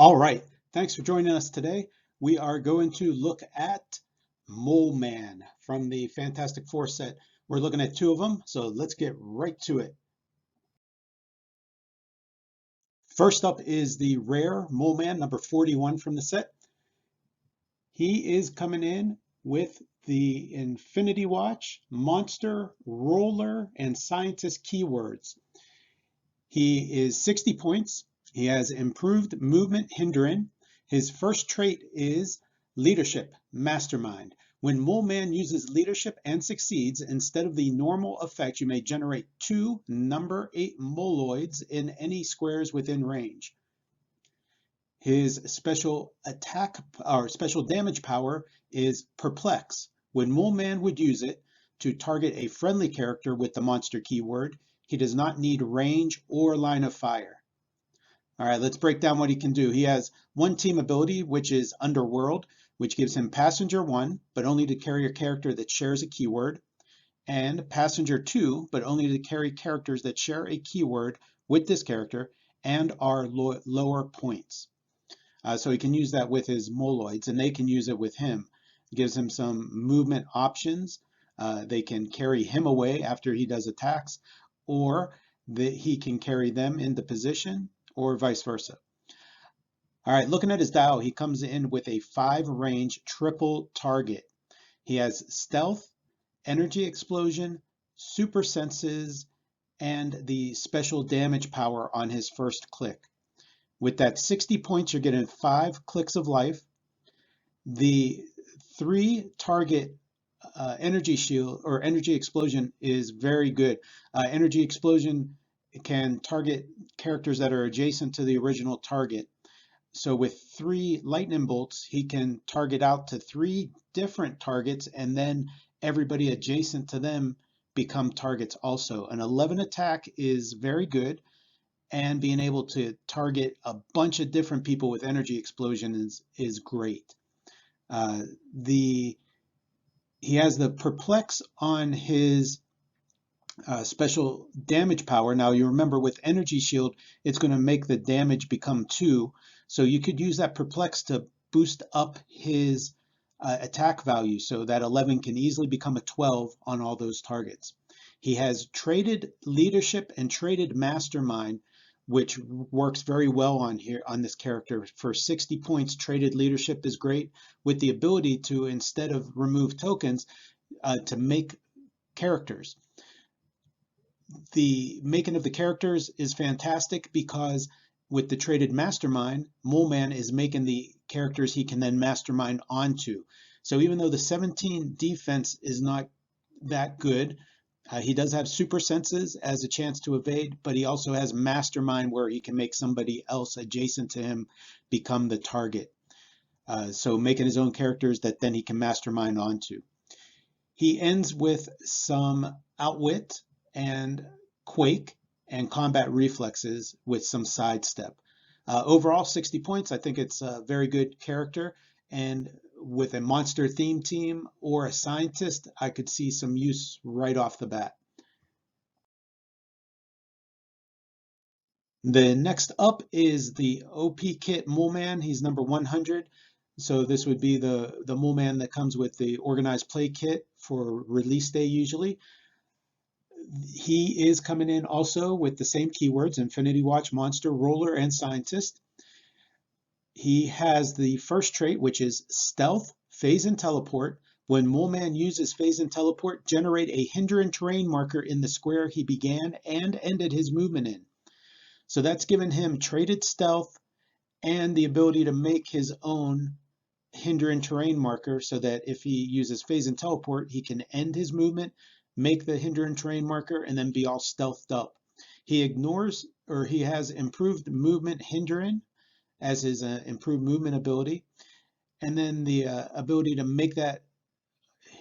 All right, thanks for joining us today. We are going to look at Moleman from the Fantastic Four set. We're looking at two of them, so let's get right to it. First up is the rare Moleman, number 41 from the set. He is coming in with the Infinity Watch, Monster, Roller, and Scientist keywords. He is 60 points. He has improved movement hindering. His first trait is leadership, mastermind. When Moleman uses leadership and succeeds, instead of the normal effect, you may generate 2 number 8 moloids in any squares within range. His special attack or special damage power is perplex. When Moleman would use it to target a friendly character with the monster keyword, he does not need range or line of fire. All right, let's break down what he can do. He has one team ability, which is Underworld, which gives him Passenger 1, but only to carry a character that shares a keyword, and Passenger 2, but only to carry characters that share a keyword with this character and are lower points. So he can use that with his Moloids, and they can use it with him. It gives him some movement options. They can carry him away after he does attacks, or he can carry them into position, or vice versa. All right, looking at his Dow, he comes in with a 5 range triple target. He has stealth, energy explosion, super senses, and the special damage power on his first click. With that 60 points, you're getting 5 clicks of life. The 3 target energy shield or energy explosion is very good. Energy explosion can target characters that are adjacent to the original target. So with 3 lightning bolts, he can target out to 3 different targets, and then everybody adjacent to them become targets also. An 11 attack is very good, and being able to target a bunch of different people with energy explosion is great. He has the perplex on his special damage power. Now you remember with energy shield, it's going to make the damage become 2. So you could use that perplex to boost up his attack value so that 11 can easily become a 12 on all those targets. He has traded leadership and traded mastermind, which works very well on this character. For 60 points, traded leadership is great, with the ability to, instead of remove tokens, to make characters. The making of the characters is fantastic because with the traded mastermind, Moleman is making the characters he can then mastermind onto. So even though the 17 defense is not that good, he does have super senses as a chance to evade, but he also has mastermind where he can make somebody else adjacent to him become the target. So making his own characters that then he can mastermind onto. He ends with some outwit and quake and combat reflexes with some sidestep. Overall 60 points. I think it's a very good character, and with a monster theme team or a scientist, I could see some use right off the bat. The next up is the OP kit Moleman. He's number 100. So this would be the Moleman that comes with the organized play kit for release day usually. He is coming in also with the same keywords: Infinity Watch, Monster, Roller, and Scientist. He has the first trait, which is Stealth, Phase, and Teleport. When Moleman uses Phase and Teleport, generate a hindering terrain marker in the square he began and ended his movement in. So that's given him traded stealth and the ability to make his own hindering terrain marker, so that if he uses Phase and Teleport, he can end his movement, make the hindering terrain marker, and then be all stealthed up. He has improved movement hindering as his improved movement ability, and then the ability to make that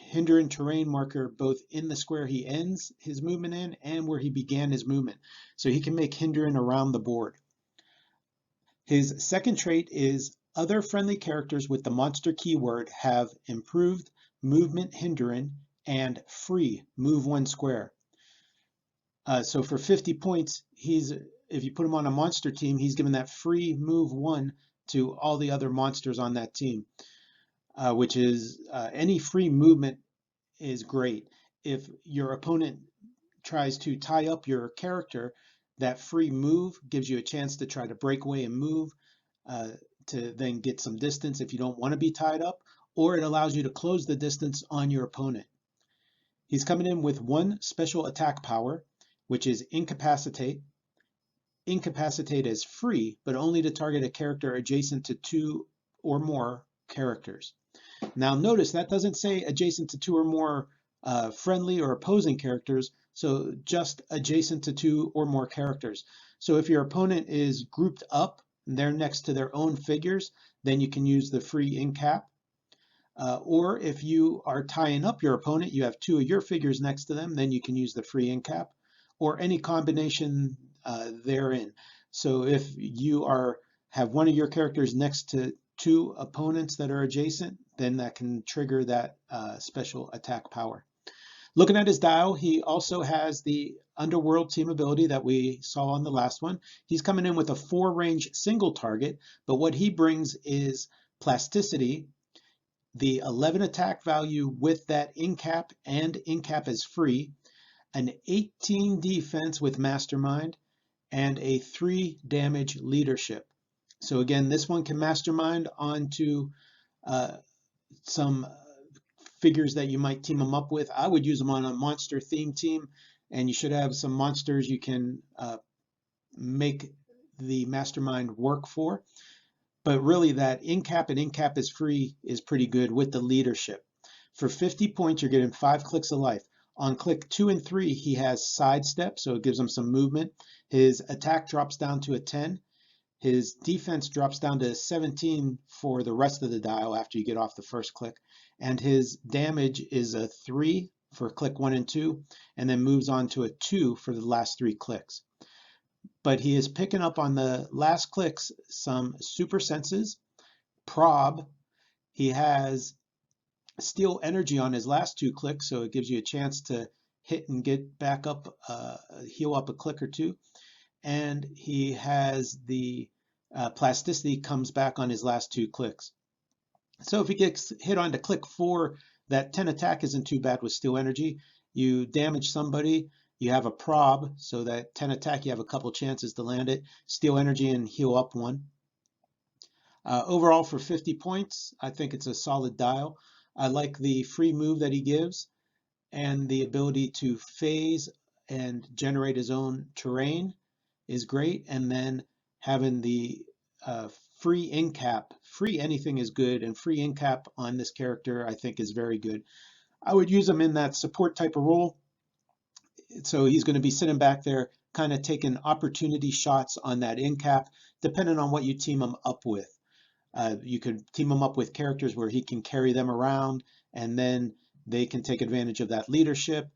hindering terrain marker both in the square he ends his movement in and where he began his movement. So he can make hindering around the board. His second trait is other friendly characters with the monster keyword have improved movement hindering and free move 1 square. So for 50 points, if you put him on a monster team, he's given that free move 1 to all the other monsters on that team, which is any free movement is great. If your opponent tries to tie up your character, that free move gives you a chance to try to break away and move uh, to then get some distance if you don't want to be tied up, or it allows you to close the distance on your opponent. He's coming in with one special attack power, which is Incapacitate. Incapacitate is free, but only to target a character adjacent to 2 or more characters. Now notice that doesn't say adjacent to 2 or more friendly or opposing characters, so just adjacent to 2 or more characters. So if your opponent is grouped up and they're next to their own figures, then you can use the free incap. Or if you are tying up your opponent, you have 2 of your figures next to them, then you can use the free incap, or any combination therein. So if you have one of your characters next to 2 opponents that are adjacent, then that can trigger that special attack power. Looking at his dial, he also has the Underworld team ability that we saw on the last one. He's coming in with a 4 range single target, but what he brings is plasticity, the 11 attack value with that incap, and incap is free, an 18 defense with mastermind, and a 3 damage leadership. So again, this one can mastermind onto some figures that you might team them up with. I would use them on a monster theme team, and you should have some monsters you can make the mastermind work for. But really that incap and incap is free is pretty good with the leadership. For 50 points, you're getting 5 clicks of life. On click 2 and 3, he has sidestep, so it gives him some movement. His attack drops down to a 10. His defense drops down to 17 for the rest of the dial after you get off the first click. And his damage is a 3 for click 1 and 2, and then moves on to a 2 for the last 3 clicks. But he is picking up on the last clicks some super senses, prob. He has steal energy on his last 2 clicks, so it gives you a chance to hit and get back up, heal up a click or 2. And he has the plasticity comes back on his last 2 clicks. So if he gets hit on to click 4, that 10 attack isn't too bad with steal energy. You damage somebody, you have a prob, so that 10 attack, you have a couple chances to land it, steal energy and heal up 1. Overall for 50 points, I think it's a solid dial. I like the free move that he gives and the ability to phase and generate his own terrain is great. And then having the free incap, free anything is good, and free incap on this character I think is very good. I would use him in that support type of role. So he's going to be sitting back there kind of taking opportunity shots on that incap, depending on what you team him up with. You could team him up with characters where he can carry them around, and then they can take advantage of that leadership.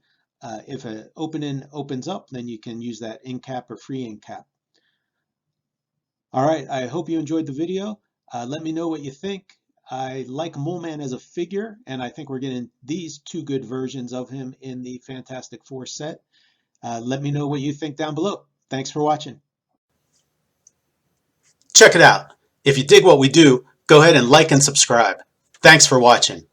If an opening opens up, then you can use that incap or free incap. All right, I hope you enjoyed the video. Let me know what you think. I like Moleman as a figure, and I think we're getting these 2 good versions of him in the Fantastic Four set. Let me know what you think down below. Thanks for watching. Check it out. If you dig what we do, go ahead and like and subscribe. Thanks for watching.